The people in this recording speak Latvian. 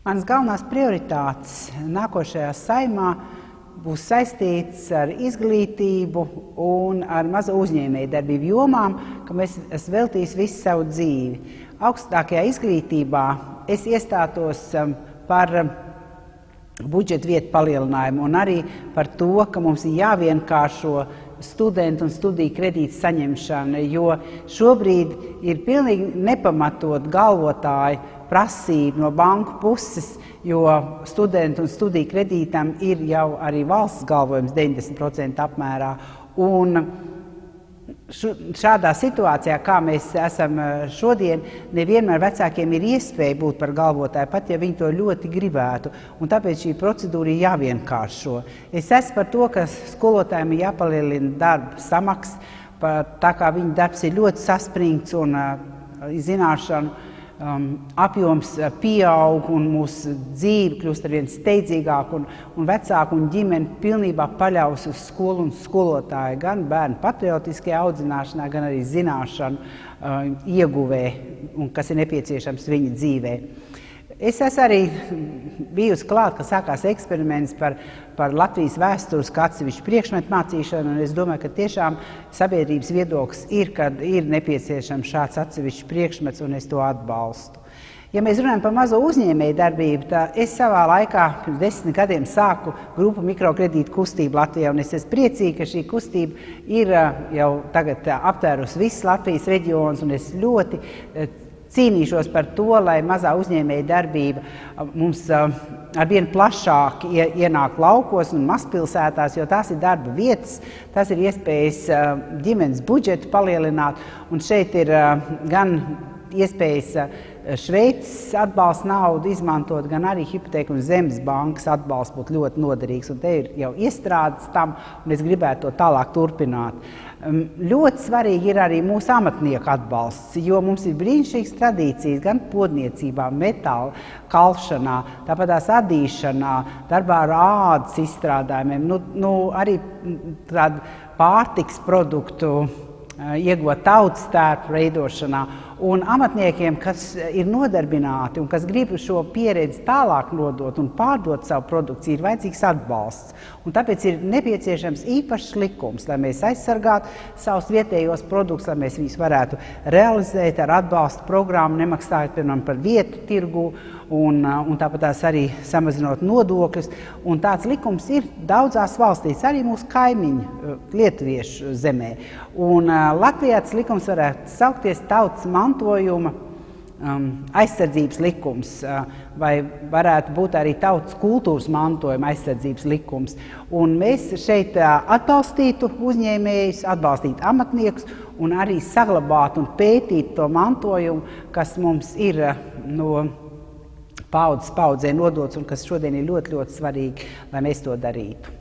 Manas galvenās prioritātes nākošajā Saeimā būs saistīts ar izglītību un ar mazo uzņēmēju darbību jomām, kam es veltīju visu savu dzīvi. Augstākajā izglītībā es iestātos par budžeta vietu palielinājumu un arī par to, ka mums ir jāvienkāršo studentu un studiju kredītu saņemšana, jo šobrīd ir pilnīgi nepamatot galvotāju prasību no banku puses, jo studentu un studiju kredītam ir jau arī valsts galvojums 90% apmērā. Un šādā situācijā, kā mēs esam šodien, nevienmēr vecākiem ir iespēja būt par galvotāju, pat ja viņi to ļoti gribētu. Un tāpēc šī procedūra ir jāvienkāršo. Es esmu par to, ka skolotājiem ir jāpalielina darba samaksa, tā kā viņa darbs ir ļoti saspringts un zināšanu apjoms pieaug un mūsu dzīve kļūst arvien steidzīgāk un vecāku un ģimeni pilnībā paļaus uz skolu un skolotāju gan bērnu patriotiskajā audzināšanā, gan arī zināšanu ieguvē, un kas ir nepieciešams viņa dzīvē. Es esmu arī bijusi klāt, ka sākās eksperiments par Latvijas vēstures kā atsevišķu priekšmetu mācīšanu, un es domāju, ka tiešām sabiedrības viedoklis ir, ka ir nepieciešams šāds atsevišķs priekšmets, un es to atbalstu. Ja mēs runājam par mazo uzņēmēju darbību, tad es savā laikā, pirms 10 gadiem, sāku grupu mikrokredītu kustību Latvijā, un es esmu priecīga, ka šī kustība ir jau tagad aptvērusi visas Latvijas reģionus, un es ļoti cīnīšos par to, lai mazā uzņēmēja darbība mums arvien plašāk ienāk laukos un mazpilsētās, jo tās ir darba vietas, tas ir iespējas ģimenes budžetu palielināt, un šeit ir gan iespējas Šveices atbalsta naudu izmantot, gan arī hipotēku un zemes bankas atbalsts būtu ļoti noderīgs, un te ir jau iestrādes tam, un es gribētu to tālāk turpināt. Ļoti svarīgi ir arī mūsu amatnieku atbalsts, jo mums ir brīnišķīgas tradīcijas gan podniecībā, metāla kalšanā, tāpat tās adīšanā, darbā ar ādas izstrādājumiem, arī tādu pārtiks produktu iegūt tautas tērpu veidošanā. Un amatniekiem, kas ir nodarbināti un kas grib šo pieredzi tālāk nodot un pārdot savu produkciju, ir vajadzīgs atbalsts. Un tāpēc ir nepieciešams īpašs likums, lai mēs aizsargātu savus vietējos produktus, lai mēs viņus varētu realizēt ar atbalstu programmu, nemaksājot, piemēram, par vietu tirgu un tāpat tās arī samazinot nodokļus. Un tāds likums ir daudzās valstīs, arī mūsu kaimiņu lietuviešu zemē. Un Latvijā tas likums varētu saukties tautas mantojuma aizsardzības likums, vai varētu būt arī tautas kultūras mantojuma aizsardzības likums. Un mēs šeit atbalstītu uzņēmējus, atbalstītu amatniekus un arī saglabātu un pētītu to mantojumu, kas mums ir no paudzes paudzē nodots un kas šodien ir ļoti, ļoti svarīgi, lai mēs to darītu.